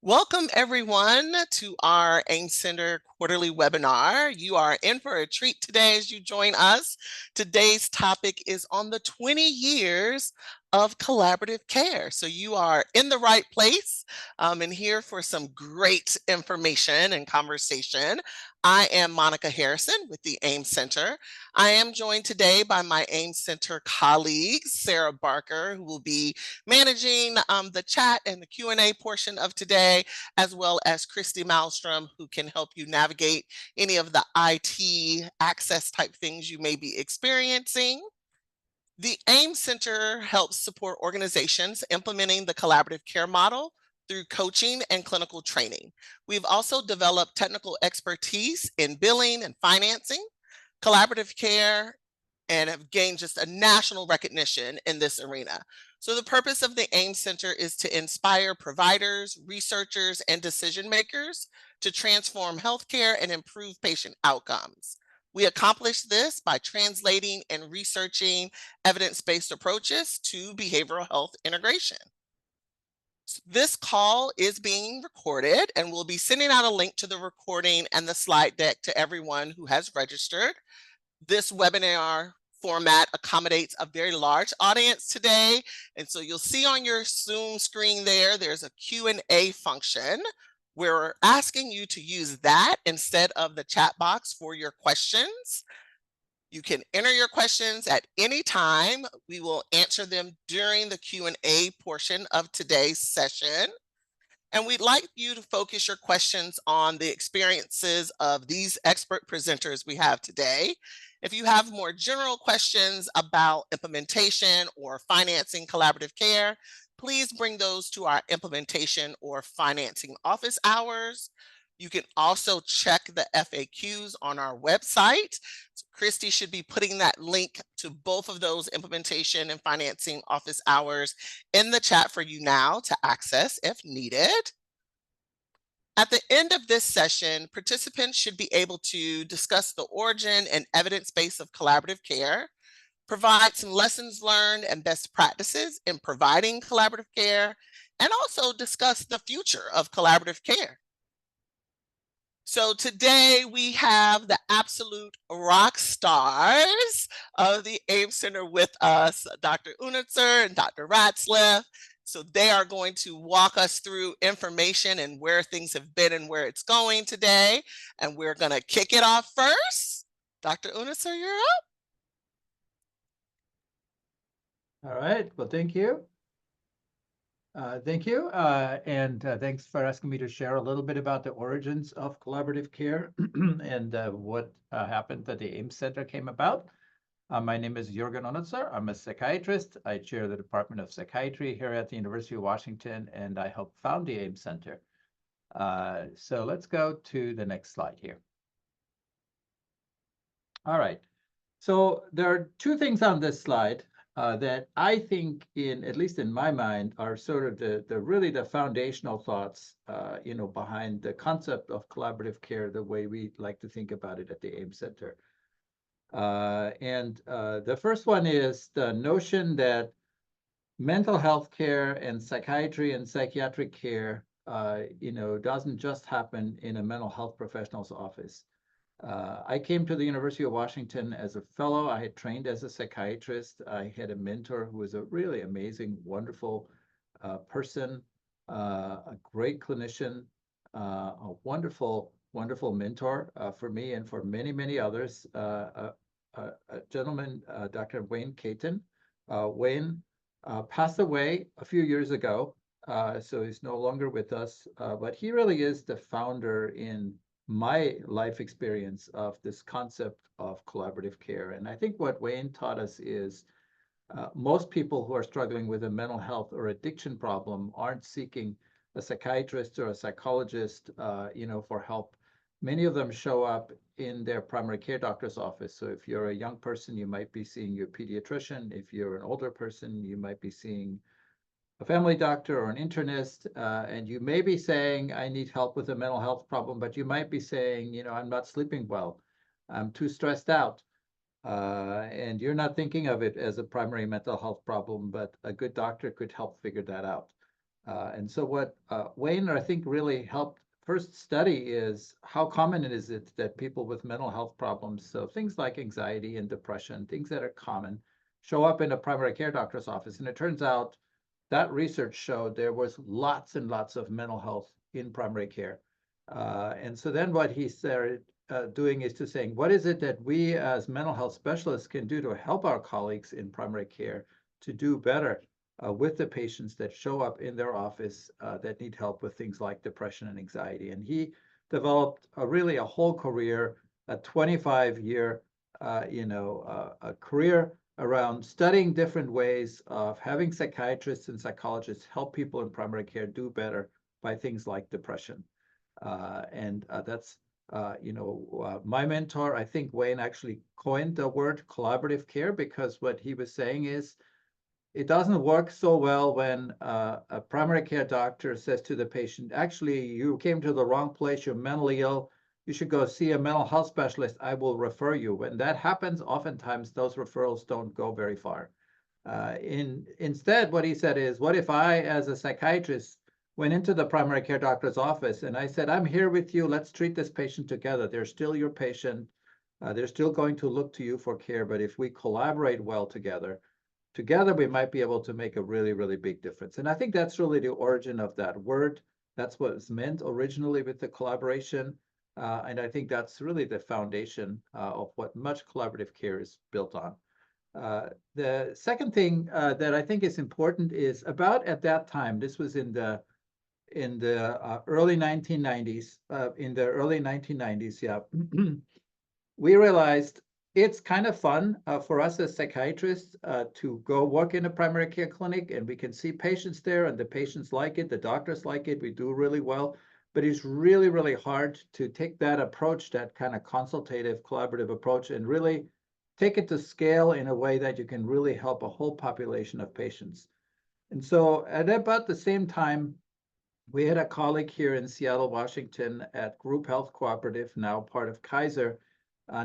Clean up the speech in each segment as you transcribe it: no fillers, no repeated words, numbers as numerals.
Welcome, everyone, to our AIM Center quarterly webinar. You are in for a treat today as you join us. Today's topic is on the 20 years of collaborative care. So you are in the right place and here for some great information and conversation. I am Monica Harrison with the AIM Center. I am joined today by my AIM Center colleague, Sarah Barker, who will be managing the chat and the Q&A portion of today, as well as Christy Malmstrom, who can help you navigate any of the IT access type things you may be experiencing. The AIM Center helps support organizations implementing the collaborative care model through coaching and clinical training. We've also developed technical expertise in billing and financing, collaborative care, and have gained just a national recognition in this arena. So the purpose of the AIM Center is to inspire providers, researchers, and decision makers to transform healthcare and improve patient outcomes. We accomplish this by translating and researching evidence-based approaches to behavioral health integration. This call is being recorded, and we'll be sending out a link to the recording and the slide deck to everyone who has registered. This webinar format accommodates a very large audience today. And so you'll see on your Zoom screen there's a Q&A function. We're asking you to use that instead of the chat box for your questions. You can enter your questions at any time. We will answer them during the Q&A portion of today's session. And we'd like you to focus your questions on the experiences of these expert presenters we have today. If you have more general questions about implementation or financing collaborative care, please bring those to our implementation or financing office hours. You can also check the FAQs on our website. So Christy should be putting that link to both of those implementation and financing office hours in the chat for you now to access if needed. At the end of this session, participants should be able to discuss the origin and evidence base of collaborative care, provide some lessons learned and best practices in providing collaborative care, and also discuss the future of collaborative care. So today we have the absolute rock stars of the AIM Center with us, Dr. Unitzer and Dr. Ratzlaff. So they are going to walk us through information and where things have been and where it's going today. And we're going to kick it off first. Dr. Unitzer, you're up. All right. Well, thank you. Thanks for asking me to share a little bit about the origins of collaborative care and what happened that the AIM Center came about. My name is Jürgen Onitzer. I'm a psychiatrist. I chair the Department of Psychiatry here at the University of Washington, and I helped found the AIM Center. So let's go to the next slide here. All right. So there are two things on this slide that I think, at least in my mind, are sort of the foundational thoughts, behind the concept of collaborative care, the way we like to think about it at the AIM Center. The first one is the notion that mental health care and psychiatry and psychiatric care, doesn't just happen in a mental health professional's office. I came to the University of Washington as a fellow. I had trained as a psychiatrist. I had a mentor who was a really amazing, wonderful person, a great clinician, a wonderful, wonderful mentor for me and for many, many others. A gentleman, Dr. Wayne Caton. Wayne passed away a few years ago, so he's no longer with us, but he really is the founder in my life experience of this concept of collaborative care. And I think what Wayne taught us is most people who are struggling with a mental health or addiction problem aren't seeking a psychiatrist or a psychologist, for help. Many of them show up in their primary care doctor's office. So if you're a young person, you might be seeing your pediatrician. If you're an older person, you might be seeing a family doctor or an internist, and you may be saying, I need help with a mental health problem, but you might be saying, I'm not sleeping well. I'm too stressed out. And you're not thinking of it as a primary mental health problem, but a good doctor could help figure that out. And so what Wayne, I think, really helped first study is how common it is that people with mental health problems, so things like anxiety and depression, things that are common, show up in a primary care doctor's office. And it turns out that research showed there was lots and lots of mental health in primary care. And so then what he started doing is to saying, what is it that we as mental health specialists can do to help our colleagues in primary care to do better with the patients that show up in their office that need help with things like depression and anxiety. And he developed really a whole career, a 25-year, a career around studying different ways of having psychiatrists and psychologists help people in primary care do better by things like depression. And that's, my mentor, I think Wayne actually coined the word collaborative care, because what he was saying is it doesn't work so well when a primary care doctor says to the patient, actually, you came to the wrong place, you're mentally ill, you should go see a mental health specialist, I will refer you. When that happens, oftentimes those referrals don't go very far. Instead, what he said is, what if I, as a psychiatrist, went into the primary care doctor's office and I said, I'm here with you, let's treat this patient together. They're still your patient. They're still going to look to you for care, but if we collaborate well together we might be able to make a really, really big difference. And I think that's really the origin of that word. That's what was meant originally with the collaboration. And I think that's really the foundation of what much collaborative care is built on. The second thing that I think is important is about at that time, this was in the early 1990s, yeah, we realized it's kind of fun for us as psychiatrists to go work in a primary care clinic, and we can see patients there, and the patients like it, the doctors like it, we do really well. But it's really, really hard to take that approach, that kind of consultative, collaborative approach, and really take it to scale in a way that you can really help a whole population of patients. And so at about the same time, we had a colleague here in Seattle, Washington at Group Health Cooperative, now part of Kaiser,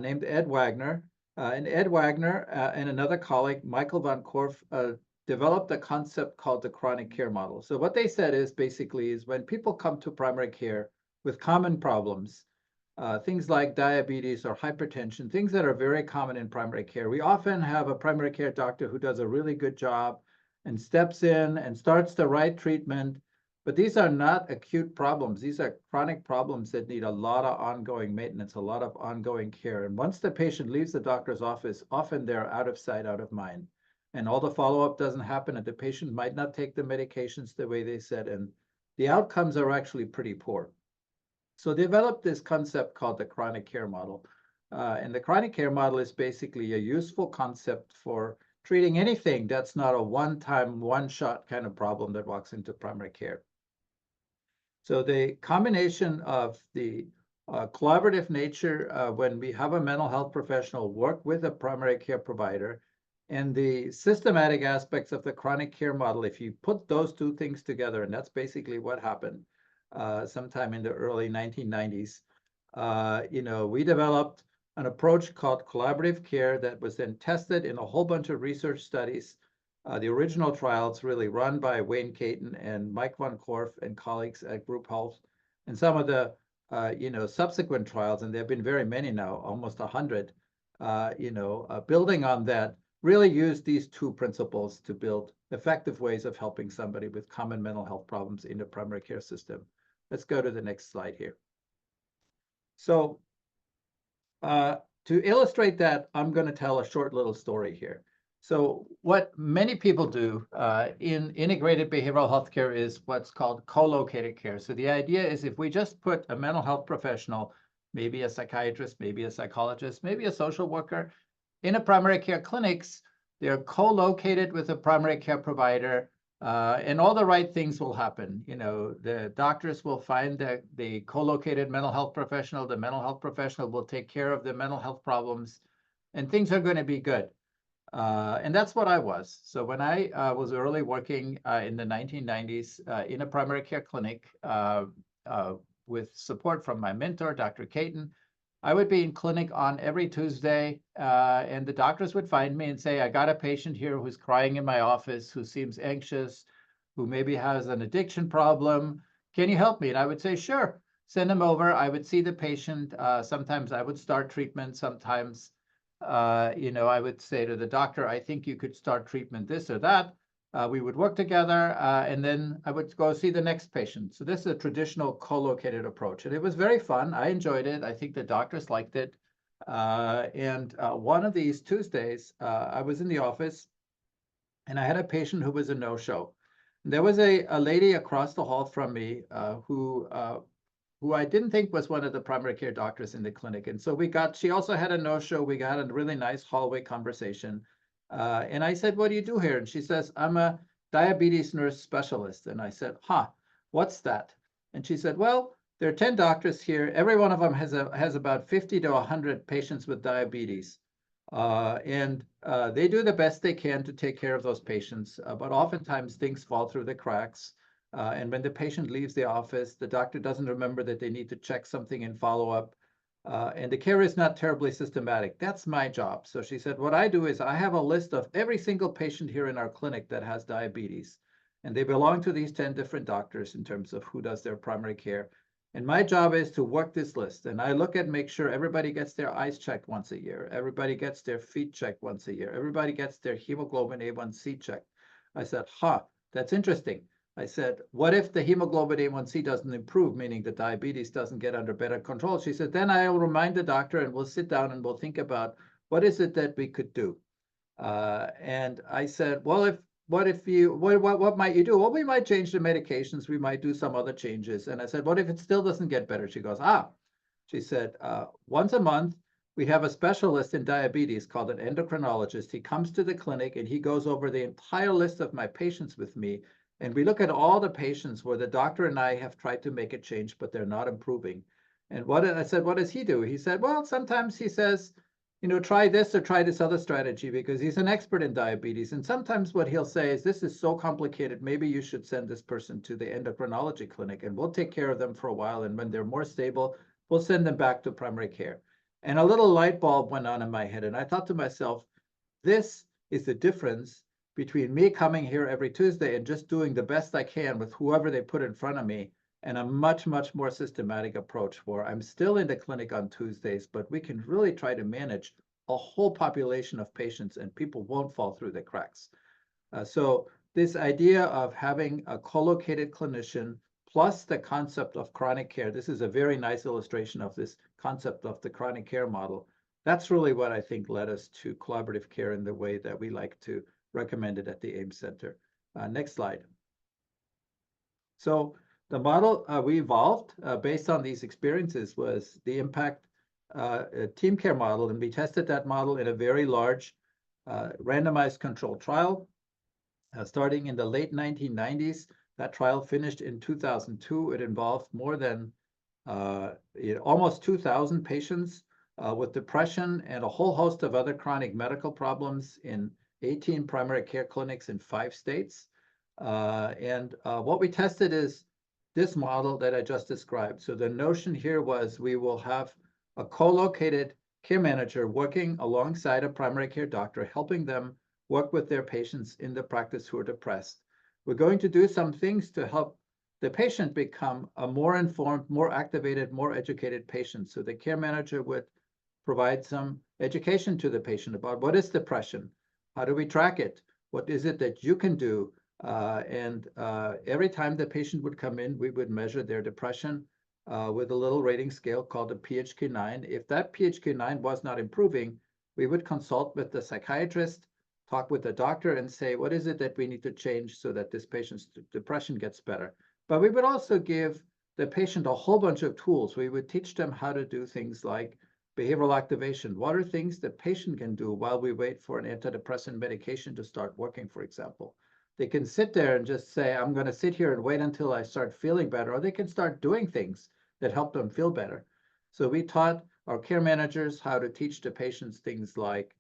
named Ed Wagner. And Ed Wagner and another colleague, Michael Van Korf, developed a concept called the chronic care model. So what they said is basically is when people come to primary care with common problems, things like diabetes or hypertension, things that are very common in primary care, we often have a primary care doctor who does a really good job and steps in and starts the right treatment. But these are not acute problems. These are chronic problems that need a lot of ongoing maintenance, a lot of ongoing care. And once the patient leaves the doctor's office, often they're out of sight, out of mind. And all the follow-up doesn't happen, and the patient might not take the medications the way they said, and the outcomes are actually pretty poor. So developed this concept called the chronic care model. And the chronic care model is basically a useful concept for treating anything that's not a one-time, one-shot kind of problem that walks into primary care. So the combination of the collaborative nature when we have a mental health professional work with a primary care provider, and the systematic aspects of the chronic care model, if you put those two things together, and that's basically what happened sometime in the early 1990s, we developed an approach called collaborative care that was then tested in a whole bunch of research studies. The original trials really run by Wayne Caton and Mike Van Korf and colleagues at Group Health, and some of the subsequent trials, and there have been very many now, almost 100, building on that, really use these two principles to build effective ways of helping somebody with common mental health problems in the primary care system. Let's go to the next slide here. So to illustrate that, I'm going to tell a short little story here. So what many people do in integrated behavioral health care is what's called co-located care. So the idea is if we just put a mental health professional, maybe a psychiatrist, maybe a psychologist, maybe a social worker, in a primary care clinics, they're co-located with a primary care provider, and all the right things will happen. The doctors will find the co-located mental health professional, the mental health professional will take care of the mental health problems, and things are going to be good. And that's what I was. So when I was early working in the 1990s in a primary care clinic with support from my mentor, Dr. Caton, I would be in clinic on every Tuesday, and the doctors would find me and say, I got a patient here who's crying in my office, who seems anxious, who maybe has an addiction problem. Can you help me? And I would say, sure, send them over. I would see the patient. Sometimes I would start treatment. Sometimes, I would say to the doctor, I think you could start treatment this or that. We would work together, and then I would go see the next patient. So this is a traditional co-located approach, and it was very fun. I enjoyed it. I think the doctors liked it. And one of these Tuesdays, I was in the office, and I had a patient who was a no-show. There was a lady across the hall from me who I didn't think was one of the primary care doctors in the clinic. And so she also had a no-show. We got a really nice hallway conversation. And I said, what do you do here? And she says, I'm a diabetes nurse specialist. And I said, what's that? And she said, well, there are 10 doctors here. Every one of them has about 50 to 100 patients with diabetes. And they do the best they can to take care of those patients, but oftentimes things fall through the cracks. And when the patient leaves the office, the doctor doesn't remember that they need to check something in follow-up. And the care is not terribly systematic. That's my job. So she said, what I do is I have a list of every single patient here in our clinic that has diabetes. And they belong to these 10 different doctors in terms of who does their primary care. And my job is to work this list. And I look at make sure everybody gets their eyes checked once a year. Everybody gets their feet checked once a year. Everybody gets their hemoglobin A1C checked. I said, that's interesting. I said, what if the hemoglobin A1C doesn't improve, meaning the diabetes doesn't get under better control? She said, then I'll remind the doctor and we'll sit down and we'll think about what is it that we could do. And I said, well, what might you do? Well, we might change the medications. We might do some other changes. And I said, what if it still doesn't get better? She goes, she said, once a month, we have a specialist in diabetes called an endocrinologist. He comes to the clinic and he goes over the entire list of my patients with me. And we look at all the patients where the doctor and I have tried to make a change, but they're not improving. And I said, what does he do? He said, well, sometimes he says, try this or try this other strategy because he's an expert in diabetes. And sometimes what he'll say is, this is so complicated, maybe you should send this person to the endocrinology clinic and we'll take care of them for a while. And when they're more stable, we'll send them back to primary care. And a little light bulb went on in my head. And I thought to myself, this is the difference between me coming here every Tuesday and just doing the best I can with whoever they put in front of me, and a much, much more systematic approach where I'm still in the clinic on Tuesdays, but we can really try to manage a whole population of patients and people won't fall through the cracks. So this idea of having a co-located clinician plus the concept of chronic care, this is a very nice illustration of this concept of the chronic care model. That's really what I think led us to collaborative care in the way that we like to recommend it at the AIM Center. Next slide. So the model we evolved based on these experiences was the impact team care model, and we tested that model in a very large randomized controlled trial starting in the late 1990s. That trial finished in 2002. It involved more than almost 2,000 patients with depression and a whole host of other chronic medical problems in 18 primary care clinics in 5 states. And what we tested is this model that I just described. So the notion here was we will have a co-located care manager working alongside a primary care doctor, helping them work with their patients in the practice who are depressed. We're going to do some things to help the patient become a more informed, more activated, more educated patient. So the care manager would provide some education to the patient about what is depression, how do we track it, what is it that you can do, and every time the patient would come in, we would measure their depression with a little rating scale called a PHQ-9. If that PHQ-9 was not improving, we would consult with the psychiatrist, talk with the doctor, and say, what is it that we need to change so that this patient's depression gets better? But we would also give the patient a whole bunch of tools. We would teach them how to do things like behavioral activation. What are things the patient can do while we wait for an antidepressant medication to start working, for example? They can sit there and just say, I'm going to sit here and wait until I start feeling better, or they can start doing things that help them feel better. So we taught our care managers how to teach the patients things like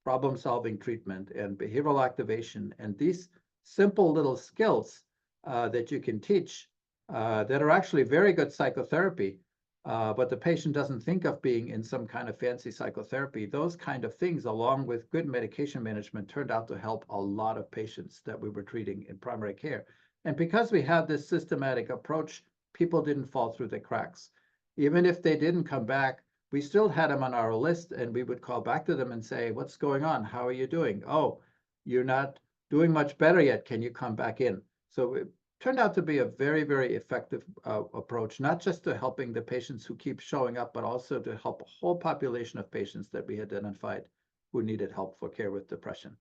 problem-solving treatment and behavioral activation, and these simple little skills that you can teach that are actually very good psychotherapy, but the patient doesn't think of being in some kind of fancy psychotherapy. Those kind of things, along with good medication management, turned out to help a lot of patients that we were treating in primary care. And because we had this systematic approach, people didn't fall through the cracks. Even if they didn't come back, we still had them on our list, and we would call back to them and say, "What's going on? How are you doing? Oh, you're not doing much better yet. Can you come back in?" So it turned out to be a very, very effective approach, not just to helping the patients who keep showing up, but also to help a whole population of patients that we identified who needed help for care with depression.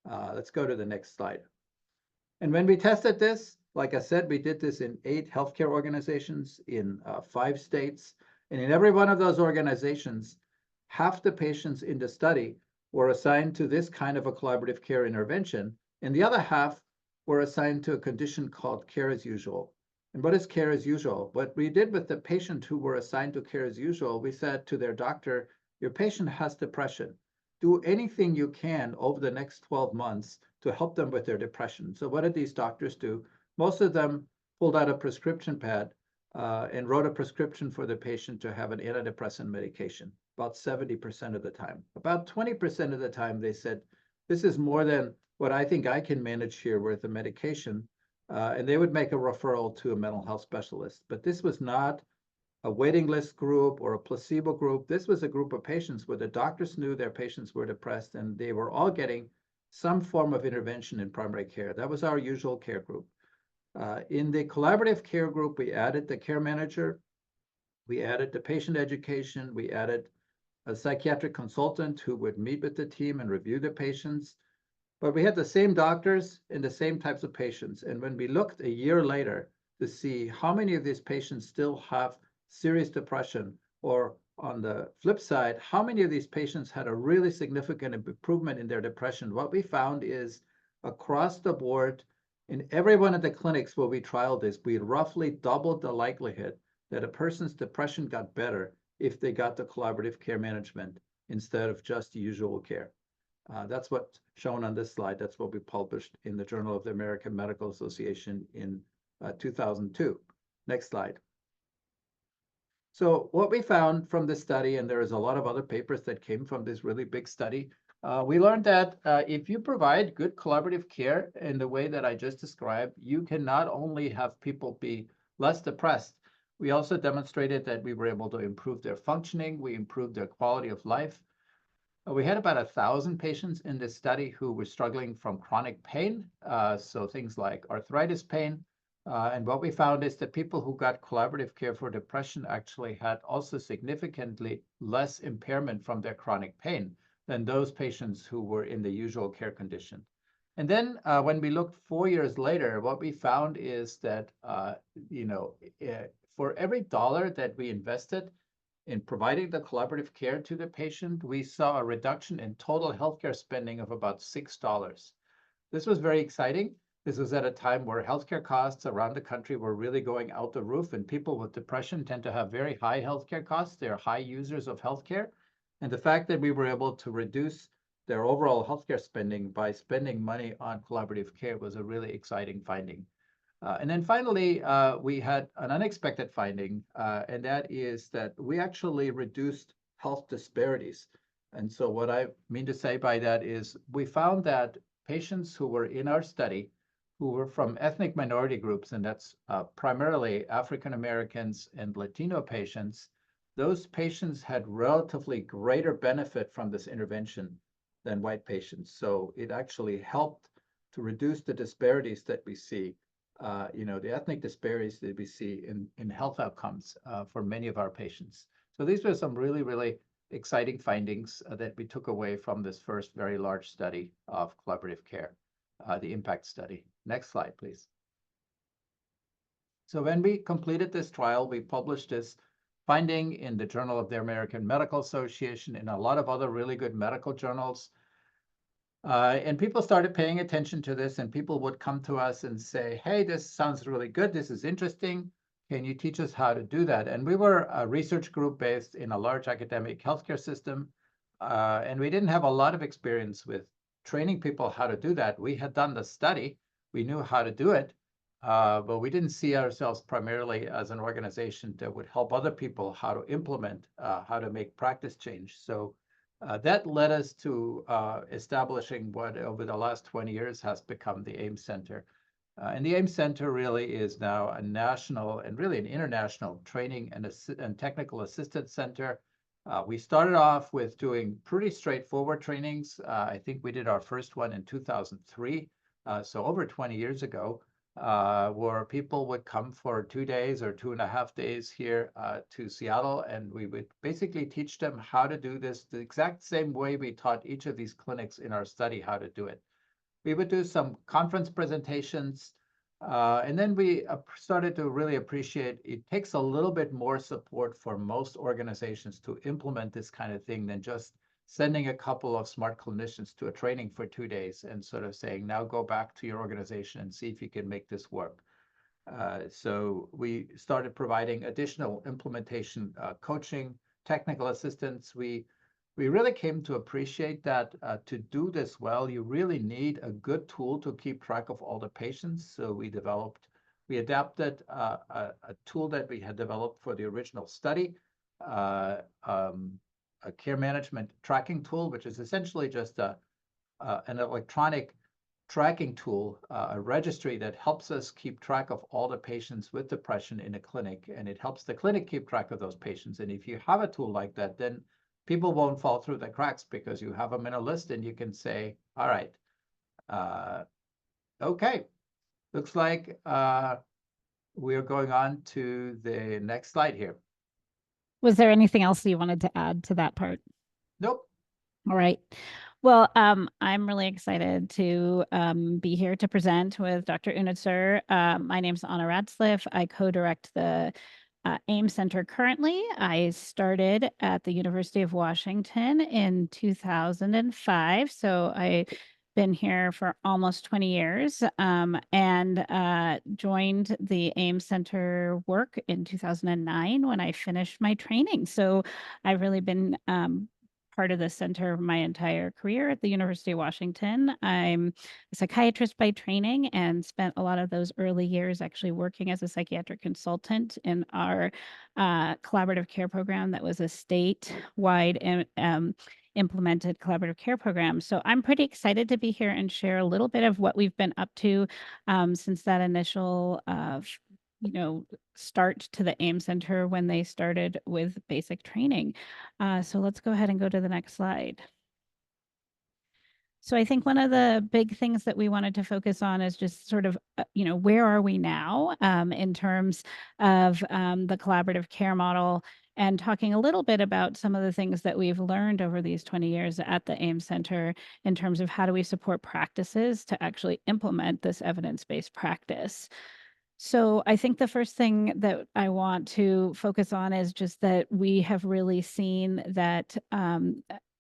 Let's go to the next slide. And when we tested this, like I said, we did this in 8 healthcare organizations in 5 states. And in every one of those organizations, half the patients in the study were assigned to this kind of a collaborative care intervention, and the other half were assigned to a condition called care as usual. And what is care as usual? What we did with the patient who were assigned to care as usual, we said to their doctor, "Your patient has depression. Do anything you can over the next 12 months to help them with their depression." So what did these doctors do? Most of them pulled out a prescription pad and wrote a prescription for the patient to have an antidepressant medication, about 70% of the time. About 20% of the time, they said, "This is more than what I think I can manage here with the medication." And they would make a referral to a mental health specialist. But this was not a waiting list group or a placebo group. This was a group of patients where the doctors knew their patients were depressed, and they were all getting some form of intervention in primary care. That was our usual care group. In the collaborative care group, we added the care manager, we added the patient education, we added a psychiatric consultant who would meet with the team and review the patients. But we had the same doctors and the same types of patients. And when we looked a year later to see how many of these patients still have serious depression, or on the flip side, how many of these patients had a really significant improvement in their depression, what we found is across the board, in every one of the clinics where we trialed this, we roughly doubled the likelihood that a person's depression got better if they got the collaborative care management instead of just usual care. That's what's shown on this slide. That's what we published in the Journal of the American Medical Association in 2002. Next slide. So what we found from this study, and there is a lot of other papers that came from this really big study, we learned that if you provide good collaborative care in the way that I just described, you can not only have people be less depressed, we also demonstrated that we were able to improve their functioning, we improved their quality of life. We had about 1,000 patients in this study who were struggling from chronic pain, so things like arthritis pain. And what we found is that people who got collaborative care for depression actually had also significantly less impairment from their chronic pain than those patients who were in the usual care condition. And then when we looked 4 years later, what we found is that, for every dollar that we invested in providing the collaborative care to the patient, we saw a reduction in total healthcare spending of about $6. This was very exciting. This was at a time where healthcare costs around the country were really going out the roof, and people with depression tend to have very high healthcare costs. They're high users of healthcare. And the fact that we were able to reduce their overall healthcare spending by spending money on collaborative care was a really exciting finding. And then finally, we had an unexpected finding, and that is that we actually reduced health disparities. And so what I mean to say by that is we found that patients who were in our study, who were from ethnic minority groups, and that's primarily African Americans and Latino patients, those patients had relatively greater benefit from this intervention than white patients. So it actually helped to reduce the disparities that we see, the ethnic disparities that we see in health outcomes for many of our patients. So these were some really, really exciting findings that we took away from this first very large study of collaborative care, the impact study. Next slide, please. So when we completed this trial, we published this finding in the Journal of the American Medical Association and a lot of other really good medical journals. And people started paying attention to this, and people would come to us and say, "Hey, this sounds really good. This is interesting. Can you teach us how to do that?" And we were a research group based in a large academic healthcare system, and we didn't have a lot of experience with training people how to do that. We had done the study. We knew how to do it, but we didn't see ourselves primarily as an organization that would help other people how to implement, how to make practice change. So that led us to establishing what over the last 20 years has become the AIM Center. And the AIM Center really is now a national and really an international training and technical assistance center. We started off with doing pretty straightforward trainings. I think we did our first one in 2003, so over 20 years ago, where people would come for 2 days or 2.5 days here to Seattle, and we would basically teach them how to do this the exact same way we taught each of these clinics in our study how to do it. We would do some conference presentations, and then we started to really appreciate it takes a little bit more support for most organizations to implement this kind of thing than just sending a couple of smart clinicians to a training for 2 days and sort of saying, now go back to your organization and see if you can make this work. So we started providing additional implementation coaching, technical assistance. We really came to appreciate that to do this well, you really need a good tool to keep track of all the patients. So we adapted a tool that we had developed for the original study, a care management tracking tool, which is essentially just an electronic tracking tool, a registry that helps us keep track of all the patients with depression in a clinic, and it helps the clinic keep track of those patients. And if you have a tool like that, then people won't fall through the cracks because you have them in a list and you can say, all right, okay, looks like we're going on to the next slide here. Was there anything else you wanted to add to that part? Nope. All right. Well, I'm really excited to be here to present with Dr. Unitzer. My name is Anna Ratzliff. I co-direct the AIM Center currently. I started at the University of Washington in 2005, so I've been here for almost 20 years, and joined the AIM Center work in 2009 when I finished my training. So I've really been part of the center my entire career at the University of Washington. I'm a psychiatrist by training and spent a lot of those early years actually working as a psychiatric consultant in our collaborative care program that was a statewide implemented collaborative care program. So I'm pretty excited to be here and share a little bit of what we've been up to since that initial start to the AIM Center when they started with basic training. So let's go ahead and go to the next slide. So I think one of the big things that we wanted to focus on is just sort of, where are we now in terms of the collaborative care model, and talking a little bit about some of the things that we've learned over these 20 years at the AIM Center in terms of how do we support practices to actually implement this evidence-based practice. So I think the first thing that I want to focus on is just that we have really seen that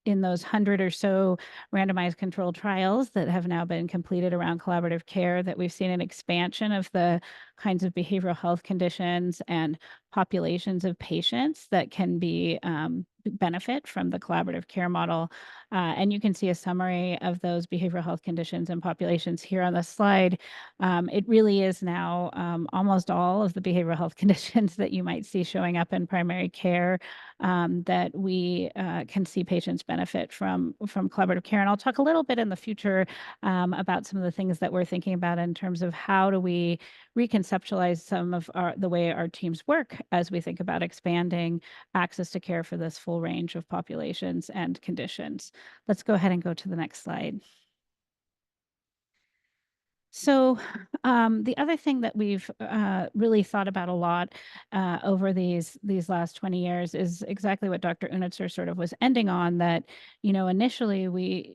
in those 100 or so randomized controlled trials that have now been completed around collaborative care, that we've seen an expansion of the kinds of behavioral health conditions and populations of patients that can be benefit from the collaborative care model. And you can see a summary of those behavioral health conditions and populations here on the slide. It really is now almost all of the behavioral health conditions that you might see showing up in primary care that we can see patients benefit from collaborative care. And I'll talk a little bit in the future about some of the things that we're thinking about in terms of how do we reconceptualize some of the way our teams work as we think about expanding access to care for this full range of populations and conditions. Let's go ahead and go to the next slide. So the other thing that we've really thought about a lot over these last 20 years is exactly what Dr. Unitzer sort of was ending on, that, initially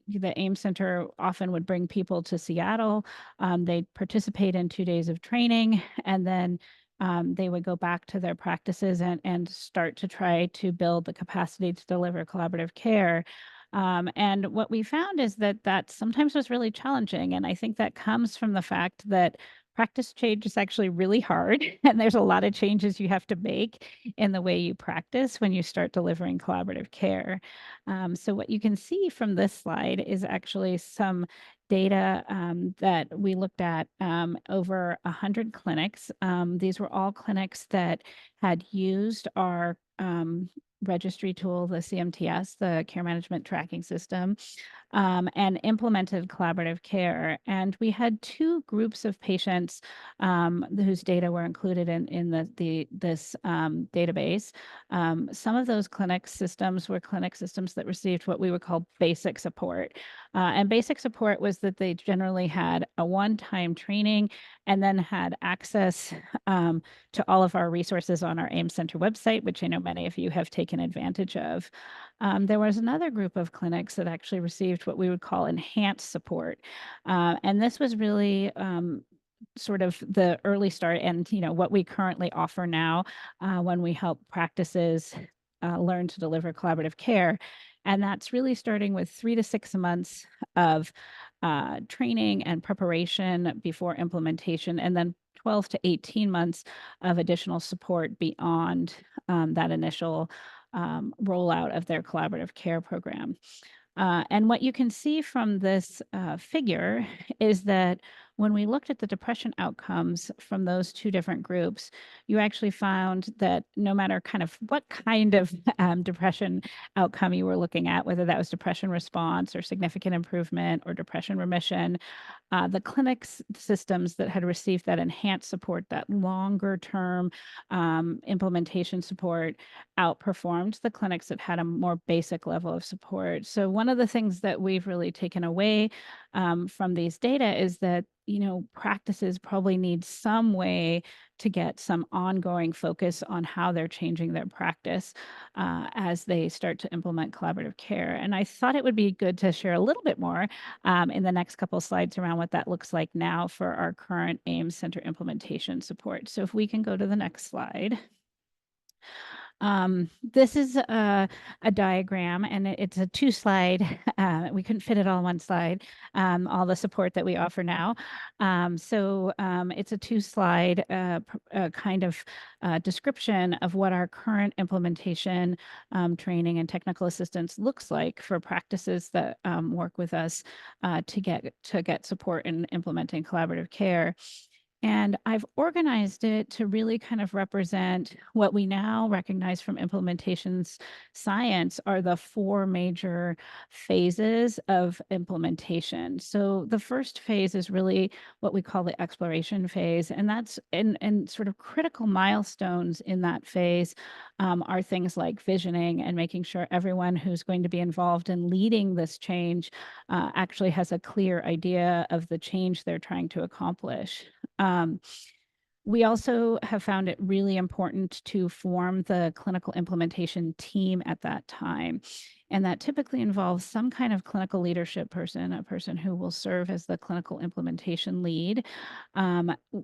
the AIM Center often would bring people to Seattle. They'd participate in 2 days of training, and then they would go back to their practices and start to try to build the capacity to deliver collaborative care. And what we found is that sometimes was really challenging. And I think that comes from the fact that practice change is actually really hard. And there's a lot of changes you have to make in the way you practice when you start delivering collaborative care. So what you can see from this slide is actually some data that we looked at over 100 clinics. These were all clinics that had used our registry tool, the CMTS, the care management tracking system. and implemented collaborative care. And we had two groups of patients whose data were included in this database. Some of those clinic systems were clinic systems that received what we would call basic support. And basic support was that they generally had a one-time training and then had access to all of our resources on our AIM Center website, which I know many of you have taken advantage of. There was another group of clinics that actually received what we would call enhanced support. And this was really sort of the early start and what we currently offer now when we help practices learn to deliver collaborative care. And that's really starting with 3 to 6 months of training and preparation before implementation, and then 12 to 18 months of additional support beyond that initial rollout of their collaborative care program. And what you can see from this figure is that when we looked at the depression outcomes from those two different groups, you actually found that no matter kind of what kind of depression outcome you were looking at, whether that was depression response or significant improvement or depression remission, the clinics systems that had received that enhanced support, that longer term implementation support, outperformed the clinics that had a more basic level of support. So one of the things that we've really taken away from these data is that practices probably need some way to get some ongoing focus on how they're changing their practice as they start to implement collaborative care. And I thought it would be good to share a little bit more in the next couple slides around what that looks like now for our current AIM Center implementation support. So if we can go to the next slide. This is a diagram, and it's a 2-slide. We couldn't fit it all on one slide, all the support that we offer now. So it's a 2-slide kind of description of what our current implementation training and technical assistance looks like for practices that work with us to get support in implementing collaborative care. And I've organized it to really kind of represent what we now recognize from implementations science are the 4 major phases of implementation. So the first phase is really what we call the exploration phase. And that's and sort of critical milestones in that phase are things like visioning and making sure everyone who's going to be involved in leading this change actually has a clear idea of the change they're trying to accomplish. We also have found it really important to form the clinical implementation team at that time. And that typically involves some kind of clinical leadership person, a person who will serve as the clinical implementation lead.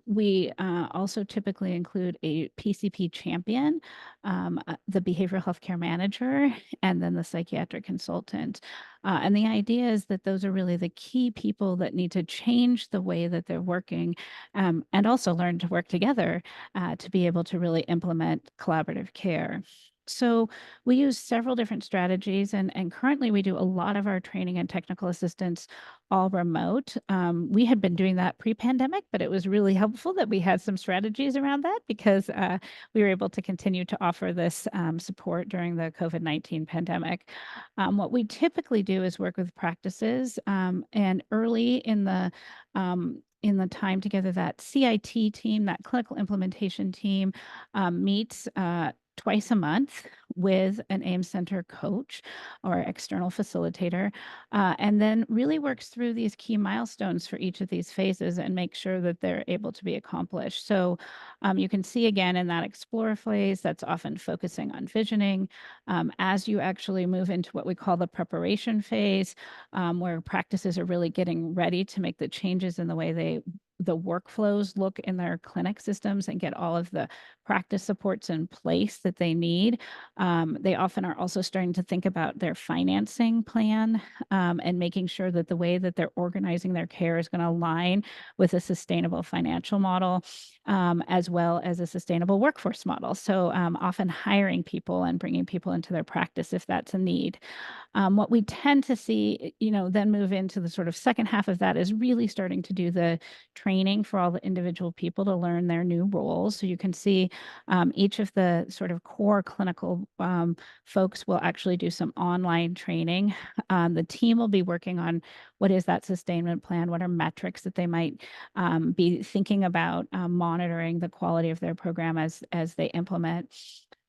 We also typically include a PCP champion, the behavioral health care manager, and then the psychiatric consultant. And the idea is that those are really the key people that need to change the way that they're working and also learn to work together to be able to really implement collaborative care. So we use several different strategies, and currently we do a lot of our training and technical assistance all remote. We had been doing that pre-pandemic, but it was really helpful that we had some strategies around that because we were able to continue to offer this support during the COVID-19 pandemic. What we typically do is work with practices and early in the time together, that CIT team, that clinical implementation team, meets twice a month with an AIM Center coach or external facilitator, and then really works through these key milestones for each of these phases and make sure that they're able to be accomplished. So you can see again in that explore phase, that's often focusing on visioning. As you actually move into what we call the preparation phase, where practices are really getting ready to make the changes in the way the workflows look in their clinic systems and get all of the practice supports in place that they need. They often are also starting to think about their financing plan and making sure that the way that they're organizing their care is going to align with a sustainable financial model, as well as a sustainable workforce model. So often hiring people and bringing people into their practice if that's a need. What we tend to see, then move into the sort of second half of that is really starting to do the training training for all the individual people to learn their new roles. So you can see each of the sort of core clinical folks will actually do some online training. The team will be working on what is that sustainment plan, what are metrics that they might be thinking about monitoring the quality of their program as they implement.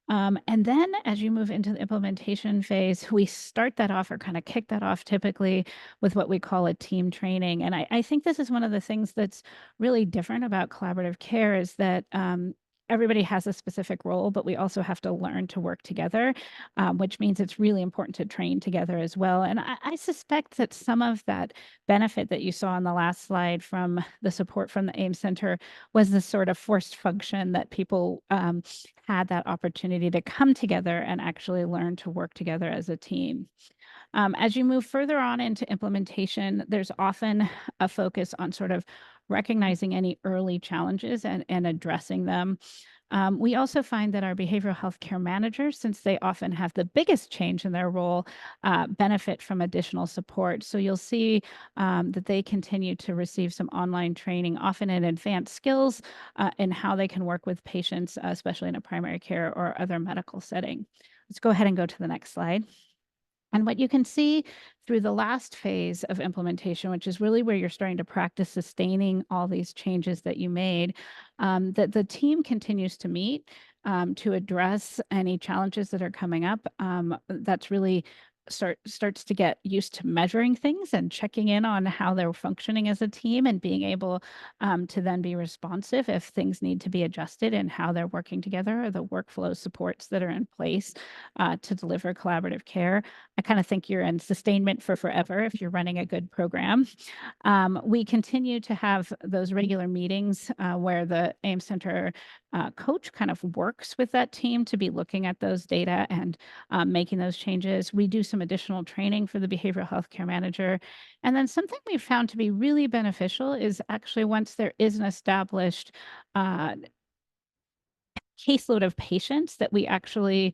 And then as you move into the implementation phase, we start that off or kind of kick that off typically with what we call a team training. And I think this is one of the things that's really different about collaborative care is that everybody has a specific role, but we also have to learn to work together, which means it's really important to train together as well. And I suspect that some of that benefit that you saw on the last slide from the support from the AIM Center was this sort of forced function that people had that opportunity to come together and actually learn to work together as a team. As you move further on into implementation, there's often a focus on sort of recognizing any early challenges and addressing them. We also find that our behavioral health care managers, since they often have the biggest change in their role, benefit from additional support. So you'll see that they continue to receive some online training, often in advanced skills in how they can work with patients, especially in a primary care or other medical setting. Let's go ahead and go to the next slide. And what you can see through the last phase of implementation, which is really where you're starting to practice sustaining all these changes that you made, that the team continues to meet to address any challenges that are coming up. That's really starts to get used to measuring things and checking in on how they're functioning as a team and being able to then be responsive if things need to be adjusted and how they're working together or the workflow supports that are in place to deliver collaborative care. I kind of think you're in sustainment for forever if you're running a good program. We continue to have those regular meetings where the AIM Center coach kind of works with that team to be looking at those data and making those changes. We do some additional training for the behavioral health care manager. And then something we've found to be really beneficial is actually once there is an established caseload of patients that we actually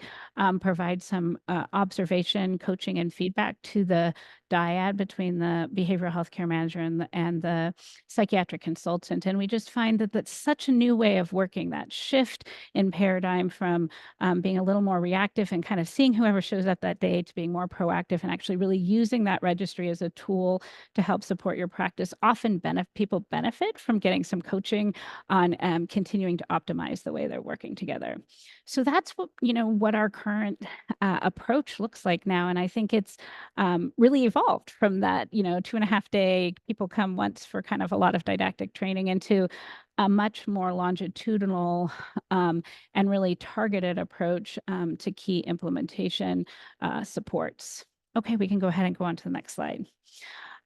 provide some observation, coaching, and feedback to the dyad between the behavioral health care manager and the psychiatric consultant. And we just find that that's such a new way of working, that shift in paradigm from being a little more reactive and kind of seeing whoever shows up that day to being more proactive and actually really using that registry as a tool to help support your practice. Often people benefit from getting some coaching on continuing to optimize the way they're working together. So that's what our current approach looks like now. And I think it's really evolved from that, 2.5-day people come once for kind of a lot of didactic training into a much more longitudinal and really targeted approach to key implementation supports. Okay, we can go ahead and go on to the next slide.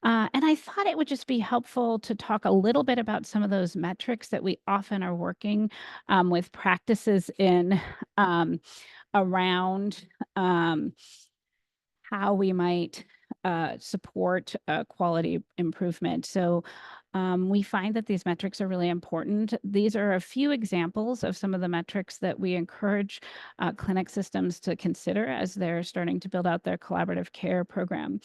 And I thought it would just be helpful to talk a little bit about some of those metrics that we often are working with practices in around how we might support quality improvement. So we find that these metrics are really important. These are a few examples of some of the metrics that we encourage clinic systems to consider as they're starting to build out their collaborative care program.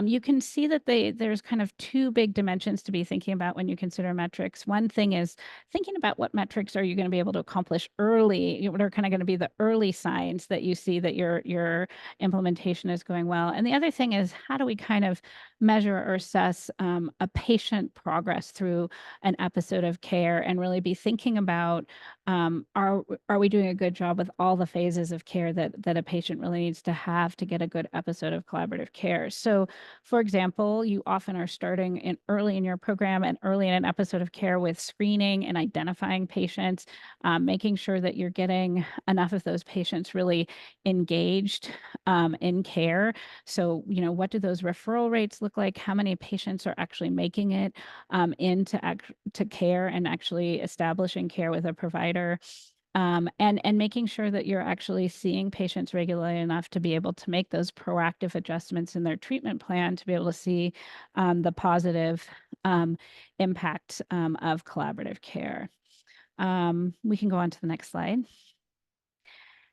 You can see that there's kind of two big dimensions to be thinking about when you consider metrics. One thing is thinking about what metrics are you going to be able to accomplish early, what are kind of going to be the early signs that you see that your implementation is going well. And the other thing is how do we kind of measure or assess a patient progress through an episode of care and really be thinking about are we doing a good job with all the phases of care that a patient really needs to have to get a good episode of collaborative care. So for example, you often are starting early in your program and early in an episode of care with screening and identifying patients, making sure that you're getting enough of those patients really engaged in care. So, what do those referral rates look like? How many patients are actually making it into care and actually establishing care with a provider? And making sure that you're actually seeing patients regularly enough to be able to make those proactive adjustments in their treatment plan to be able to see the positive impact of collaborative care. We can go on to the next slide.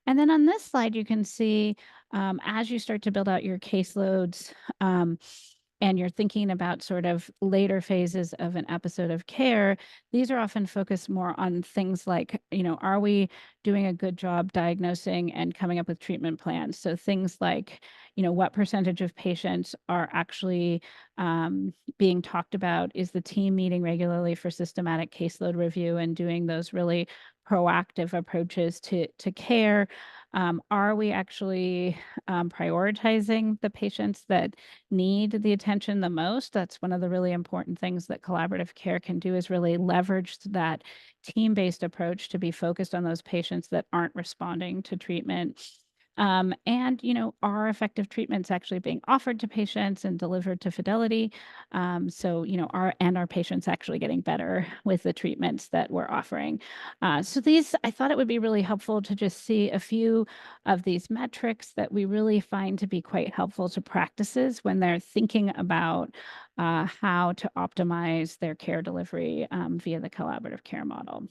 And then on this slide, you can see as you start to build out your caseloads, and you're thinking about sort of later phases of an episode of care, these are often focused more on things like, are we doing a good job diagnosing and coming up with treatment plans? So things like, what percentage of patients are actually being talked about? Is the team meeting regularly for systematic caseload review and doing those really proactive approaches to care? Are we actually prioritizing the patients that need the attention the most? That's one of the really important things that collaborative care can do, is really leverage that team-based approach to be focused on those patients that aren't responding to treatment. And, are effective treatments actually being offered to patients and delivered to fidelity? So, our patients actually getting better with the treatments that we're offering? So I thought it would be really helpful to just see a few of these metrics that we really find to be quite helpful to practices when they're thinking about how to optimize their care delivery via the collaborative care model.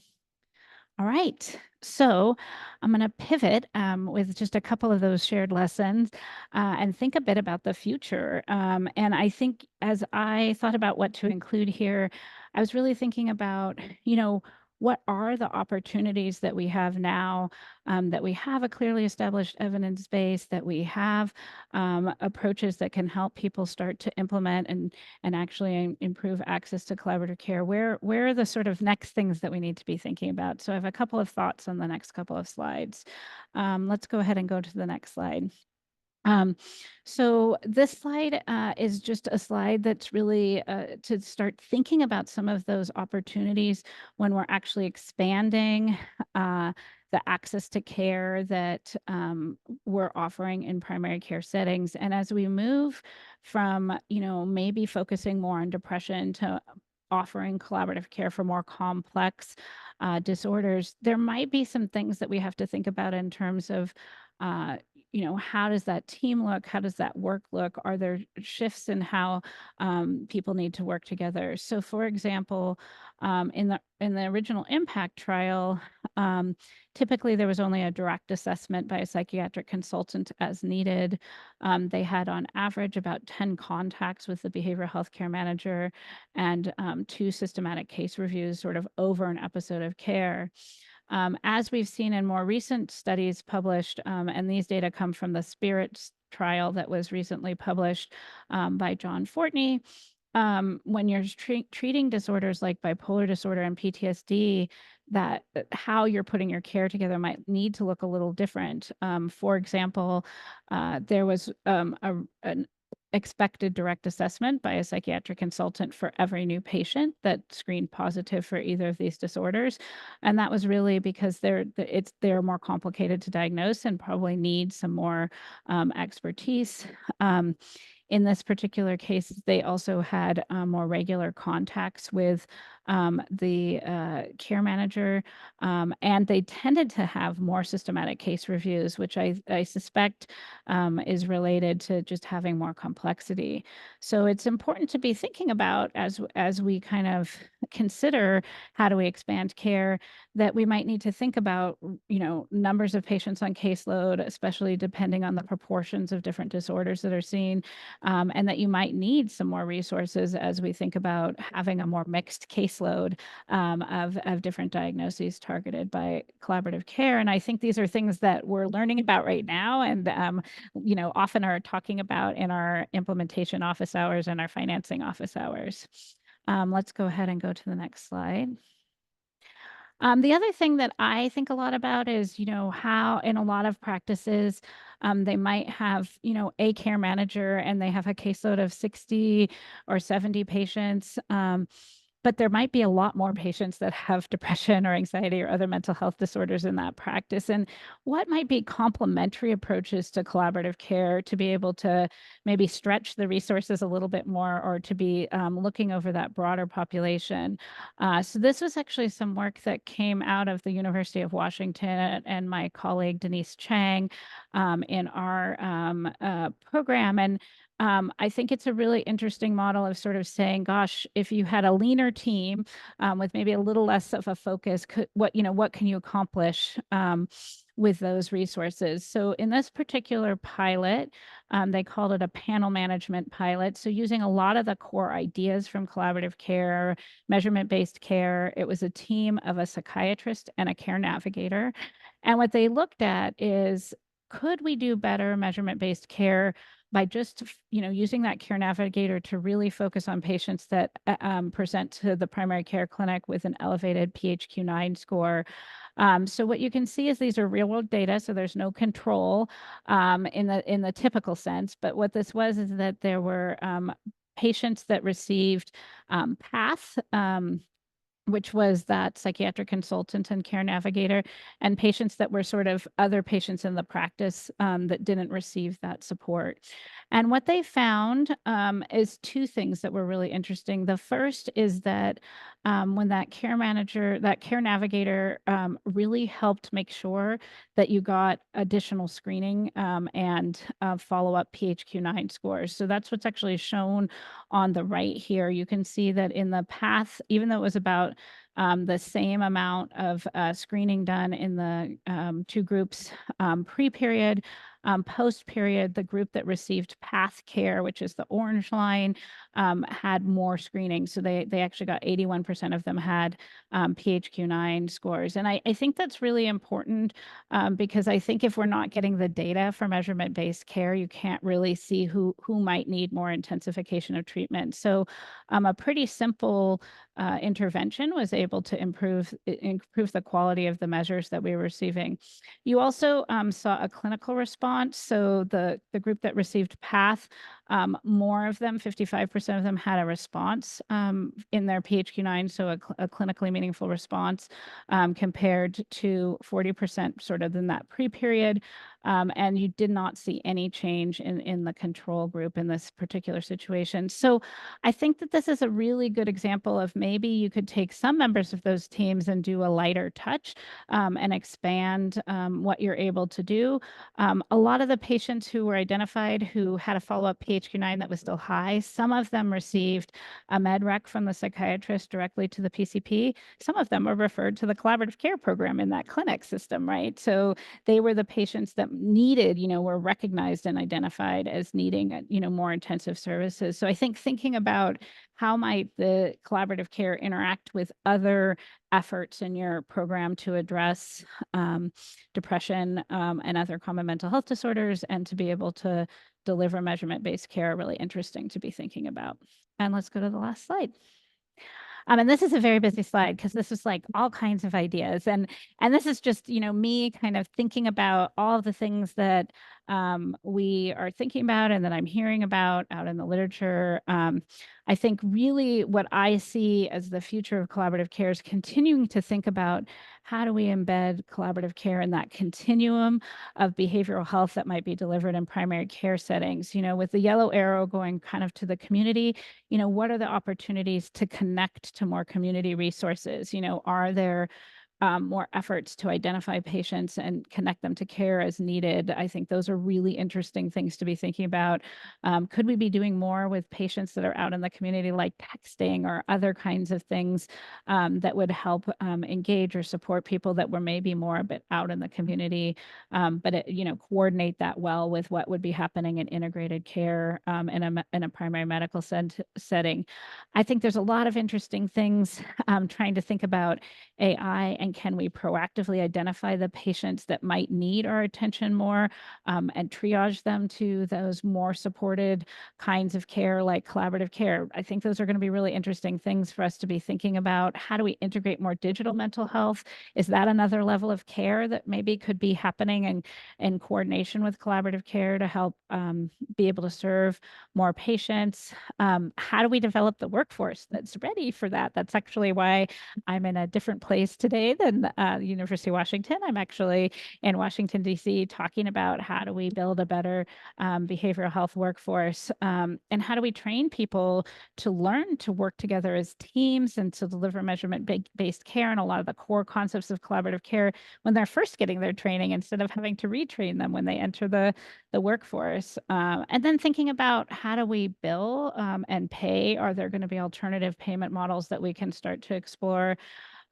All right, so I'm going to pivot with just a couple of those shared lessons and think a bit about the future. And I think as I thought about what to include here, I was really thinking about, what are the opportunities that we have now, that we have a clearly established evidence base, that we have approaches that can help people start to implement and actually improve access to collaborative care. Where are the sort of next things that we need to be thinking about? So I have a couple of thoughts on the next couple of slides. Let's go ahead and go to the next slide. So this slide is just a slide that's really to start thinking about some of those opportunities when we're actually expanding the access to care that we're offering in primary care settings. And as we move from, maybe focusing more on depression to offering collaborative care for more complex disorders, there might be some things that we have to think about in terms of how does that team look? How does that work look? Are there shifts in how people need to work together? So, for example, in the original impact trial, typically there was only a direct assessment by a psychiatric consultant as needed. They had on average about 10 contacts with the behavioral health care manager and 2 systematic case reviews sort of over an episode of care. As we've seen in more recent studies published, and these data come from the SPIRIT trial that was recently published by John Fortney, when you're treating disorders like bipolar disorder and PTSD, that how you're putting your care together might need to look a little different. For example, there was an expected direct assessment by a psychiatric consultant for every new patient that screened positive for either of these disorders. And that was really because they're more complicated to diagnose and probably need some more expertise. In this particular case, they also had more regular contacts with the care manager, and they tended to have more systematic case reviews, which I suspect is related to just having more complexity. So it's important to be thinking about as we kind of consider how do we expand care, that we might need to think about, numbers of patients on caseload, especially depending on the proportions of different disorders that are seen, and that you might need some more resources as we think about having a more mixed caseload of different diagnoses targeted by collaborative care. And I think these are things that we're learning about right now and, often are talking about in our implementation office hours and our financing office hours. Let's go ahead and go to the next slide. The other thing that I think a lot about is, how in a lot of practices, they might have, a care manager and they have a caseload of 60 or 70 patients. But there might be a lot more patients that have depression or anxiety or other mental health disorders in that practice. And what might be complementary approaches to collaborative care to be able to maybe stretch the resources a little bit more, or to be looking over that broader population? So this was actually some work that came out of the University of Washington and my colleague Denise Chang in our program. And I think it's a really interesting model of sort of saying, gosh, if you had a leaner team with maybe a little less of a focus, what can you accomplish with those resources? So in this particular pilot, they called it a panel management pilot. So using a lot of the core ideas from collaborative care, measurement-based care, it was a team of a psychiatrist and a care navigator. And what they looked at is, could we do better measurement-based care by just using that care navigator to really focus on patients that present to the primary care clinic with an elevated PHQ-9 score. So what you can see is these are real world data, so there's no control in the typical sense. But what this was is that there were patients that received PATH, which was that psychiatric consultant and care navigator, and patients that were sort of other patients in the practice that didn't receive that support. And what they found is two things that were really interesting. The first is that when that care navigator really helped make sure that you got additional screening and follow-up PHQ-9 scores. So that's what's actually shown on the right here. You can see that in the PATH, even though it was about the same amount of screening done in the two groups pre-period, post-period, the group that received PATH care, which is the orange line, had more screening. So they actually got 81% of them had PHQ-9 scores. And I think that's really important because I think if we're not getting the data for measurement-based care, you can't really see who might need more intensification of treatment. So a pretty simple intervention was able to improve the quality of the measures that we were receiving. You also saw a clinical response. So the group that received PATH, more of them, 55% of them had a response in their PHQ-9, so a clinically meaningful response compared to 40% sort of in that pre-period. And you did not see any change in the control group in this particular situation. So I think that this is a really good example of maybe you could take some members of those teams and do a lighter touch and expand what you're able to do. A lot of the patients who were identified who had a follow-up PHQ-9 that was still high, some of them received a med rec from the psychiatrist directly to the PCP. Some of them were referred to the collaborative care program in that clinic system, right? So they were the patients that needed, were recognized and identified as needing, more intensive services. So I think thinking about how might the collaborative care interact with other efforts in your program to address depression and other common mental health disorders, and to be able to deliver measurement-based care are really interesting to be thinking about. And let's go to the last slide. And this is a very busy slide because this is like all kinds of ideas. And this is just, me kind of thinking about all of the things that we are thinking about and that I'm hearing about out in the literature. I think really what I see as the future of collaborative care is continuing to think about how do we embed collaborative care in that continuum of behavioral health that might be delivered in primary care settings, with the yellow arrow going kind of to the community. What are the opportunities to connect to more community resources? Are there more efforts to identify patients and connect them to care as needed? I think those are really interesting things to be thinking about. Could we be doing more with patients that are out in the community, like texting or other kinds of things that would help engage or support people that were maybe more a bit out in the community, but coordinate that well with what would be happening in integrated care in a primary medical setting. I think there's a lot of interesting things trying to think about AI and can we proactively identify the patients that might need our attention more and triage them to those more supported kinds of care like collaborative care. I think those are going to be really interesting things for us to be thinking about. How do we integrate more digital mental health? Is that another level of care that maybe could be happening in coordination with collaborative care to help be able to serve more patients? How do we develop the workforce that's ready for that? That's actually why I'm in a different place today today than University of Washington. I'm actually in Washington, D.C., talking about how do we build a better behavioral health workforce, and how do we train people to learn to work together as teams and to deliver measurement-based care and a lot of the core concepts of collaborative care when they're first getting their training, instead of having to retrain them when they enter the workforce. And then thinking about how do we bill and pay? Are there going to be alternative payment models that we can start to explore?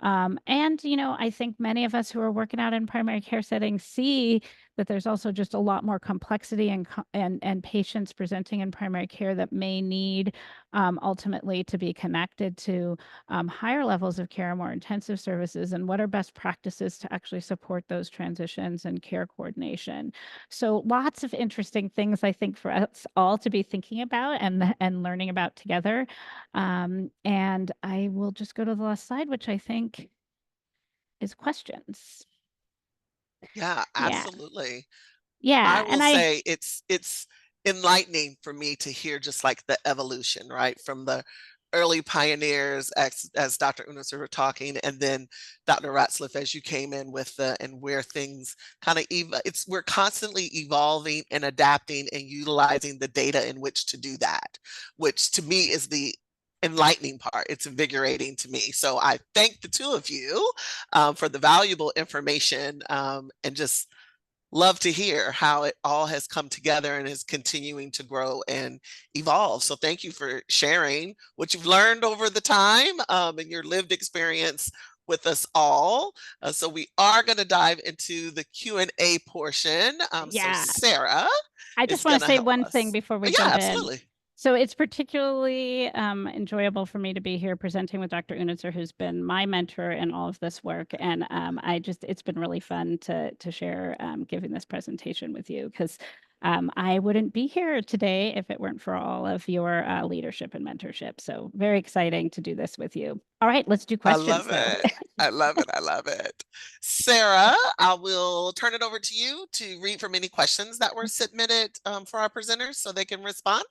And, I think many of us who are working out in primary care settings see that there's also just a lot more complexity and patients presenting in primary care that may need ultimately to be connected to higher levels of care, more intensive services, and what are best practices to actually support those transitions and care coordination. So lots of interesting things, I think, for us all to be thinking about and learning about together. And I will just go to the last slide, which I think is questions. Yeah, Yeah. absolutely. I Yeah. will And I, say it's enlightening for me to hear just like the evolution, right? From the early pioneers as Dr. Unis were talking, and then Dr. Ratzliff as you came in with the and where things kind of we're constantly evolving and adapting and utilizing the data in which to do that, which to me is the enlightening part. It's invigorating to me. So I thank the two of you for the valuable information, and just love to hear how it all has come together and is continuing to grow and evolve. So thank you for sharing what you've learned over the time, and your lived experience with us all. So we are going to dive into the Q&A portion. So yeah, Sarah I is just want going to to say help one thing us. before we Yeah, jump in. absolutely. So it's particularly enjoyable for me to be here presenting with Dr. Unitzer, who's been my mentor in all of this work. And it's been really fun to share giving this presentation with you, because I wouldn't be here today if it weren't for all of your leadership and mentorship. So very exciting to do this with you. All right, let's do I questions love though. it. I love it. I love it. Sarah, I will turn it over to you to read from any questions that were submitted for our presenters so they can respond.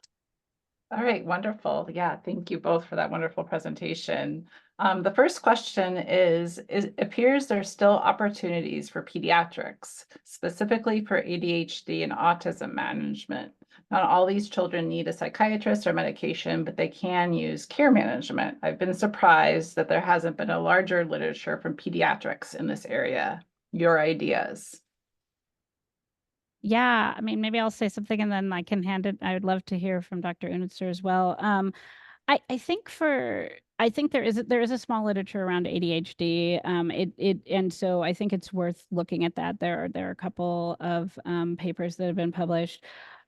All right, wonderful. Yeah, thank you both for that wonderful presentation. The first question is, it appears there's still opportunities for pediatrics, specifically for ADHD and autism management. Not all these children need a psychiatrist or medication, but they can use care management. I've been surprised that there hasn't been a larger literature from pediatrics in this area. Your ideas? Yeah, I mean, maybe I'll say something and then I can hand it. I would love to hear from Dr. Unitzer as well. I think there is a small literature around ADHD. And so I think it's worth looking at that. There are a couple of papers that have been published.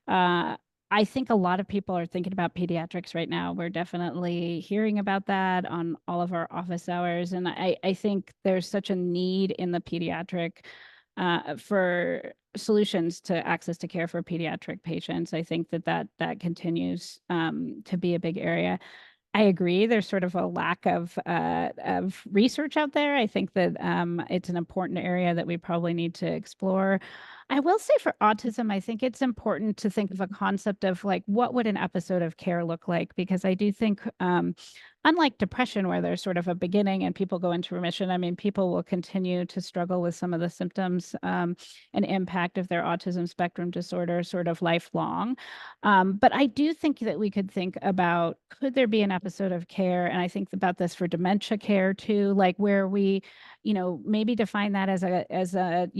Uh, I think a lot of people are thinking about pediatrics right now. We're definitely hearing about that on all of our office hours, and I think there's such a need in the pediatric for solutions to access to care for pediatric patients. I think that continues to be a big area. I agree. There's sort of a lack of research out there. I think that it's an important area that we probably need to explore. I will say for autism, I think it's important to think of a concept of like what would an episode of care look like, because I do think unlike depression, where there's sort of a beginning and people go into remission, I mean, people will continue to struggle with some of the symptoms and impact of their autism spectrum disorder sort of lifelong. But I do think that we could think about, could there be an episode of care? And I think about this for dementia care too, like where we, maybe define that as a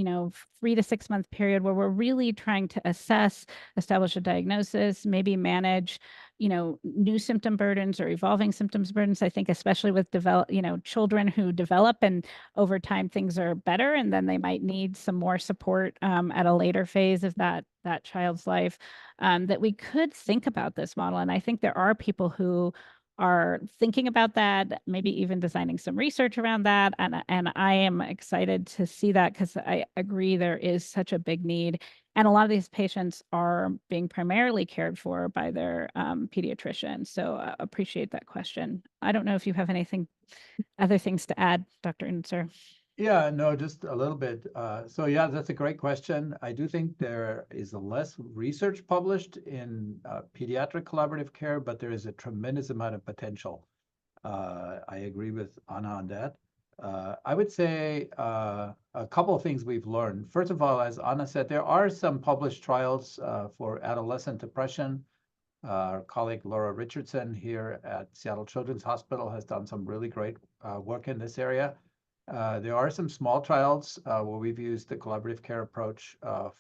3 to 6 month period where we're really trying to assess, establish a diagnosis, maybe manage new symptom burdens or evolving symptoms burdens. I think especially with children who develop and over time things are better, and then they might need some more support at a later phase of that child's life, that we could think about this model. And I think there are people who are thinking about that, maybe even designing some research around that. And I am excited to see that, because I agree there is such a big need. And a lot of these patients are being primarily cared for by their pediatrician. So appreciate that question. I don't know if you have other things to add, Dr. Unser. Yeah, no, just a little bit. So yeah, that's a great question. I do think there is less research published in pediatric collaborative care, but there is a tremendous amount of potential. I agree with Anna on that. I would say a couple of things we've learned. First of all, as Anna said, there are some published trials for adolescent depression. Our colleague Laura Richardson here at Seattle Children's Hospital has done some really great work in this area. There are some small trials where we've used the collaborative care approach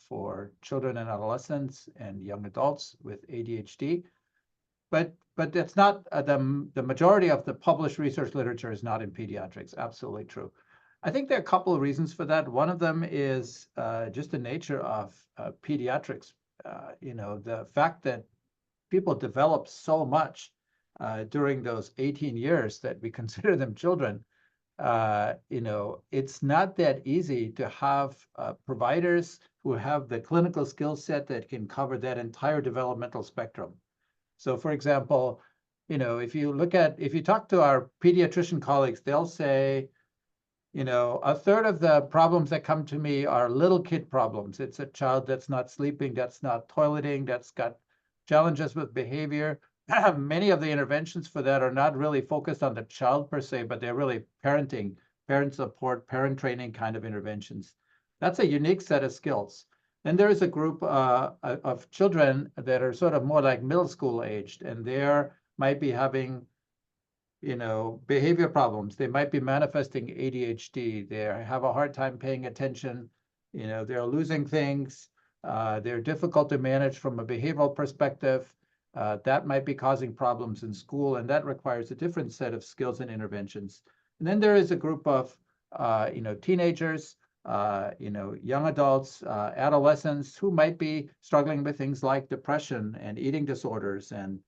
for children and adolescents and young adults with ADHD. But that's not the majority of the published research literature is not in pediatrics. Absolutely true. I think there are a couple of reasons for that. One of them is just the nature of pediatrics. The fact that people develop so much during those 18 years that we consider them children. It's not that easy to have providers who have the clinical skill set that can cover that entire developmental spectrum. So for example, if you talk to our pediatrician colleagues, they'll say, a third of the problems that come to me are little kid problems. It's a child that's not sleeping, that's not toileting, that's got challenges with behavior. Many of the interventions for that are not really focused on the child per se, but they're really parenting, parent support, parent training kind of interventions. That's a unique set of skills. Then there is a group of children that are sort of more like middle school aged, and they might be having, behavior problems. They might be manifesting ADHD. They have a hard time paying attention. They're losing things. They're difficult to manage from a behavioral perspective. That might be causing problems in school, and that requires a different set of skills and interventions. And then there is a group of, teenagers, young adults, adolescents who might be struggling with things like depression and eating disorders and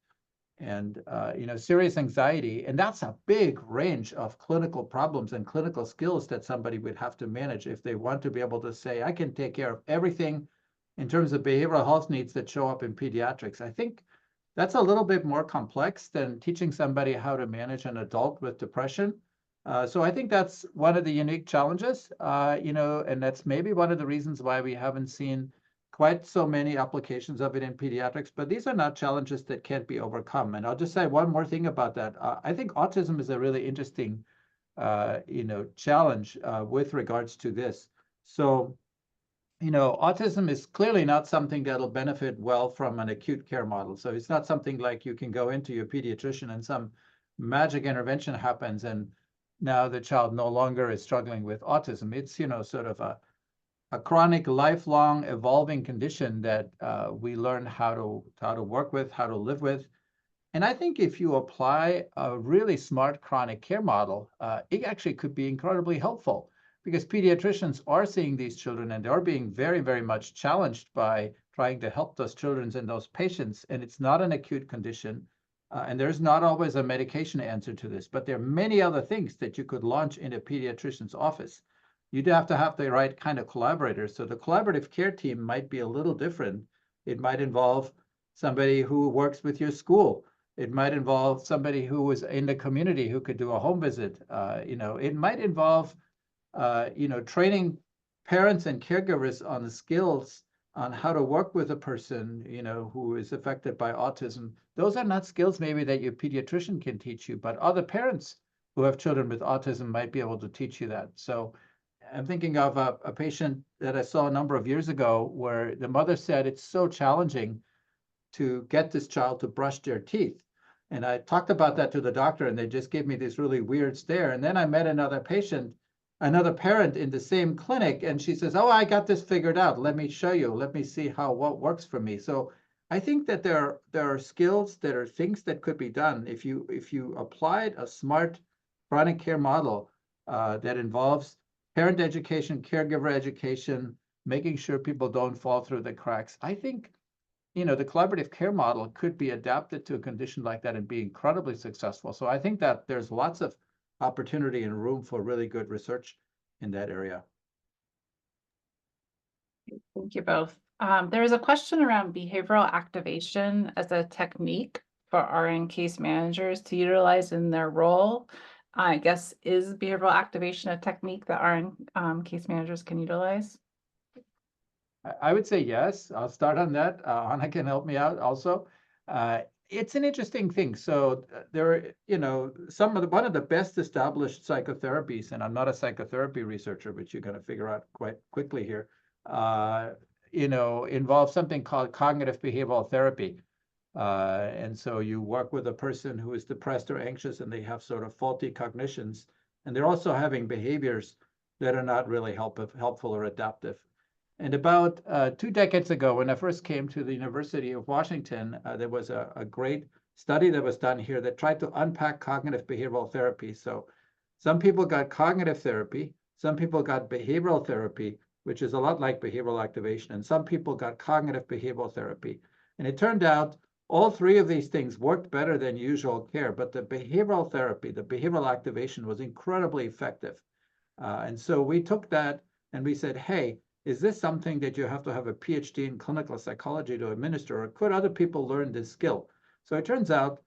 serious anxiety. And that's a big range of clinical problems and clinical skills that somebody would have to manage if they want to be able to say, I can take care of everything in terms of behavioral health needs that show up in pediatrics. I think that's a little bit more complex than teaching somebody how to manage an adult with depression. So I think that's one of the unique challenges, and that's maybe one of the reasons why we haven't seen quite so many applications of it in pediatrics, but these are not challenges that can't be overcome. And I'll just say one more thing about that. I think autism is a really interesting, challenge with regards to this. So, autism is clearly not something that'll benefit well from an acute care model. So it's not something like you can go into your pediatrician and some magic intervention happens and now the child no longer is struggling with autism. It's, sort of a chronic, lifelong, evolving condition that we learn how to work with, how to live with. And I think if you apply a really smart chronic care model, it actually could be incredibly helpful because pediatricians are seeing these children and they are being very, very much challenged by trying to help those children and those patients. And it's not an acute condition. And there's not always a medication answer to this, but there are many other things that you could launch in a pediatrician's office. You'd have to have the right kind of collaborators. So the collaborative care team might be a little different. It might involve somebody who works with your school. It might involve somebody who was in the community who could do a home visit. It might involve, training parents and caregivers on the skills on how to work with a person, who is affected by autism. Those are not skills maybe that your pediatrician can teach you, but other parents who have children with autism might be able to teach you that. So I'm thinking of a patient that I saw a number of years ago where the mother said it's so challenging to get this child to brush their teeth. And I talked about that to the doctor and they just gave me this really weird stare. And then I met another parent in the same clinic, and she says, oh, I got this figured out. Let me show you. Let me see what works for me. So I think that there are skills, there are things that could be done if you applied a smart chronic care model that involves parent education, caregiver education, making sure people don't fall through the cracks. I think, the collaborative care model could be adapted to a condition like that and be incredibly successful. So I think that there's lots of opportunity and room for really good research in that area. Thank you both. There is a question around behavioral activation as a technique for RN case managers to utilize in their role. I guess, is behavioral activation a technique that RN case managers can utilize? I would say yes. I'll start on that. Anna can help me out also. It's an interesting thing. So there are, one of the best established psychotherapies, and I'm not a psychotherapy researcher, but you're going to figure out quite quickly here, involves something called cognitive behavioral therapy. And so you work with a person who is depressed or anxious, and they have sort of faulty cognitions, and they're also having behaviors that are not really helpful or adaptive. And about 2 decades ago, when I first came to the University of Washington, there was a great study that was done here that tried to unpack cognitive behavioral therapy. So some people got cognitive therapy, some people got behavioral therapy, which is a lot like behavioral activation, and some people got cognitive behavioral therapy. And it turned out all three of these things worked better than usual care, but the behavioral therapy, the behavioral activation, was incredibly effective. And so we took that and we said, hey, is this something that you have to have a PhD in clinical psychology to administer, or could other people learn this skill? So it turns out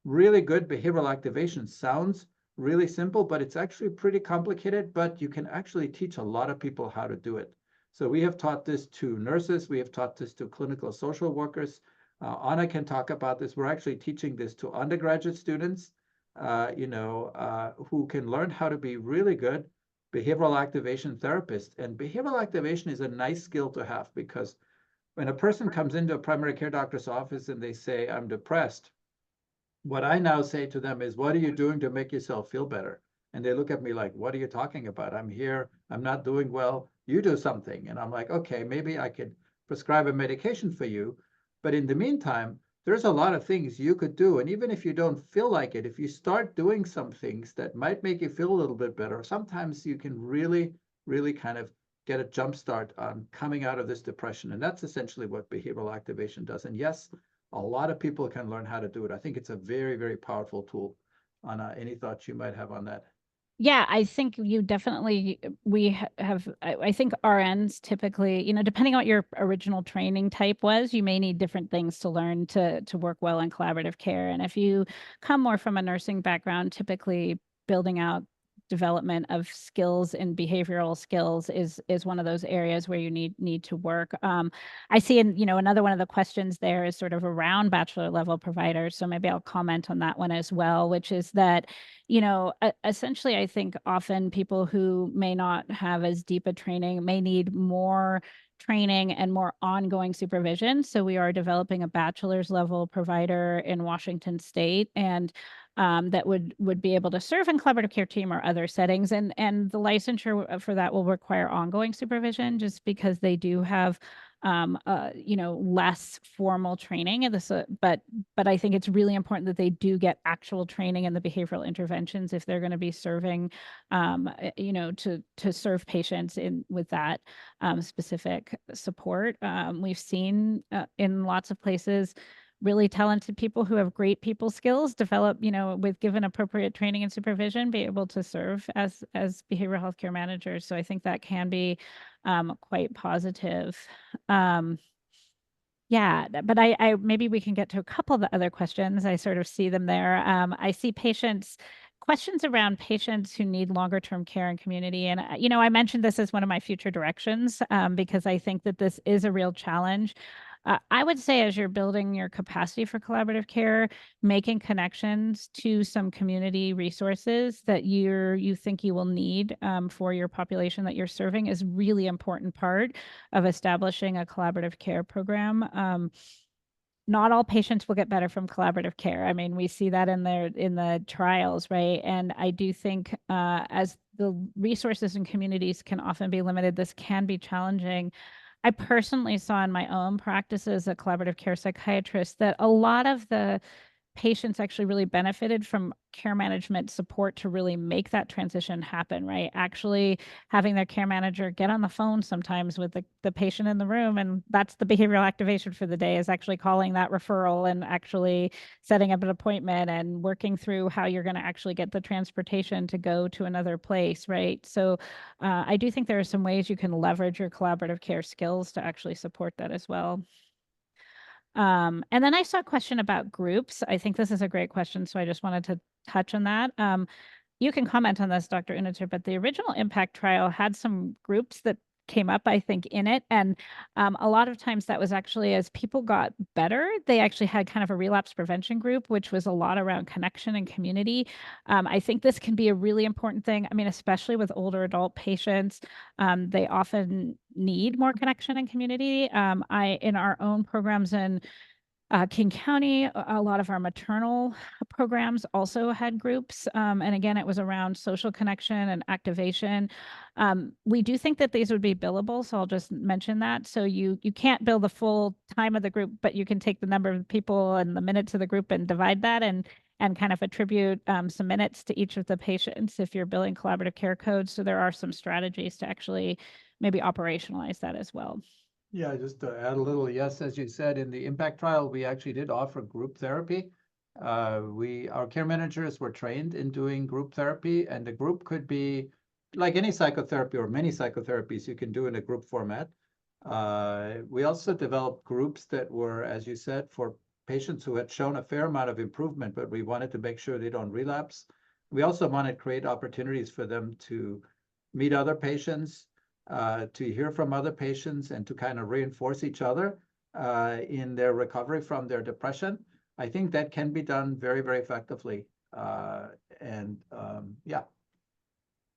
really good behavioral activation sounds really simple, but it's actually pretty complicated, but you can actually teach a lot of people how to do it. So we have taught this to nurses, we have taught this to clinical social workers. Anna can talk about this. We're actually teaching this to undergraduate students, who can learn how to be really good behavioral activation therapist. And behavioral activation is a nice skill to have, because when a person comes into a primary care doctor's office and they say, I'm depressed, what I now say to them is, what are you doing to make yourself feel better? And they look at me like, what are you talking about? I'm here, I'm not doing well, you do something. And I'm like, okay, maybe I could prescribe a medication for you. But in the meantime, there's a lot of things you could do. And even if you don't feel like it, if you start doing some things that might make you feel a little bit better, sometimes you can really, really kind of get a jump start on coming out of this depression. And that's essentially what behavioral activation does. And yes, a lot of people can learn how to do it. I think it's a very, very powerful tool. Anna, any thoughts you might have on that? Yeah, I think you definitely, I think RNs typically, depending on what your original training type was, you may need different things to learn to work well in collaborative care. And if you come more from a nursing background, typically building out development of skills and behavioral skills is one of those areas where you need to work. I see, another one of the questions there is sort of around bachelor level providers. So maybe I'll comment on that one as well, which is that, essentially, I think often people who may not have as deep a training may need more training and more ongoing supervision. So we are developing a bachelor's level provider in Washington State, and that would be able to serve in collaborative care team or other settings. And the licensure for that will require ongoing supervision, just because they do have less formal training in this, but I think it's really important that they do get actual training in the behavioral interventions if they're going to be serving, to serve patients with that specific support. We've seen in lots of places really talented people who have great people skills develop, with given appropriate training and supervision, be able to serve as behavioral healthcare managers. So I think that can be quite positive. Yeah, but I maybe we can get to a couple of the other questions. I sort of see them there. I see questions around patients who need longer term care and community. And, I mentioned this as one of my future directions because I think that this is a real challenge. I would say, as you're building your capacity for collaborative care, making connections to some community resources that you think you will need for your population that you're serving is really important part of establishing a collaborative care program. Not all patients will get better from collaborative care. I mean, we see that in the trials, right? And I do think as the resources and communities can often be limited, this can be challenging. I personally saw in my own practice as a collaborative care psychiatrist that a lot of the patients actually really benefited from care management support to really make that transition happen, right? Actually having their care manager get on the phone sometimes with the patient in the room, and that's the behavioral activation for the day, is actually calling that referral and actually setting up an appointment and working through how you're going to actually get the transportation to go to another place, right? So I do think there are some ways you can leverage your collaborative care skills to actually support that as well. And then I saw a question about groups. I think this is a great question, so I just wanted to touch on that. You can comment on this, Dr. Uniter, but the original impact trial had some groups that came up, I think, in it. And a lot of times that was actually as people got better, they actually had kind of a relapse prevention group, which was a lot around connection and community. I think this can be a really important thing. I mean, especially with older adult patients, they often need more connection and community. In our own programs in King County, a lot of our maternal programs also had groups. And again, it was around social connection and activation. We do think that these would be billable, so I'll just mention that. So you can't bill the full time of the group, but you can take the number of people and the minutes of the group and divide that and kind of attribute some minutes to each of the patients if you're billing collaborative care codes. So there are some strategies to actually maybe operationalize that as well. Yeah, just to add a little, yes, as you said, in the impact trial, we actually did offer group therapy. Our care managers were trained in doing group therapy, and the group could be like any psychotherapy or many psychotherapies you can do in a group format. We also developed groups that were, as you said, for patients who had shown a fair amount of improvement, but we wanted to make sure they don't relapse. We also wanted to create opportunities for them to meet other patients, to hear from other patients, and to kind of reinforce each other in their recovery from their depression. I think that can be done very, very effectively. Yeah.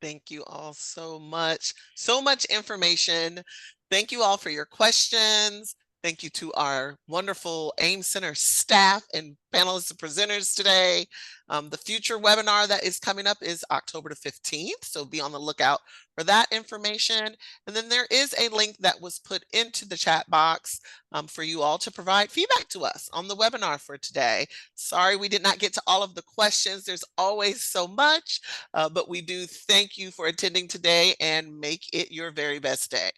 Thank you all so much. So much information. Thank you all for your questions. Thank you to our wonderful AIM Center staff and panelists and presenters today. The future webinar that is coming up is October the 15th, so be on the lookout for that information. And then there is a link that was put into the chat box for you all to provide feedback to us on the webinar for today. Sorry we did not get to all of the questions. There's always so much, but we do thank you for attending today and make it your very best day.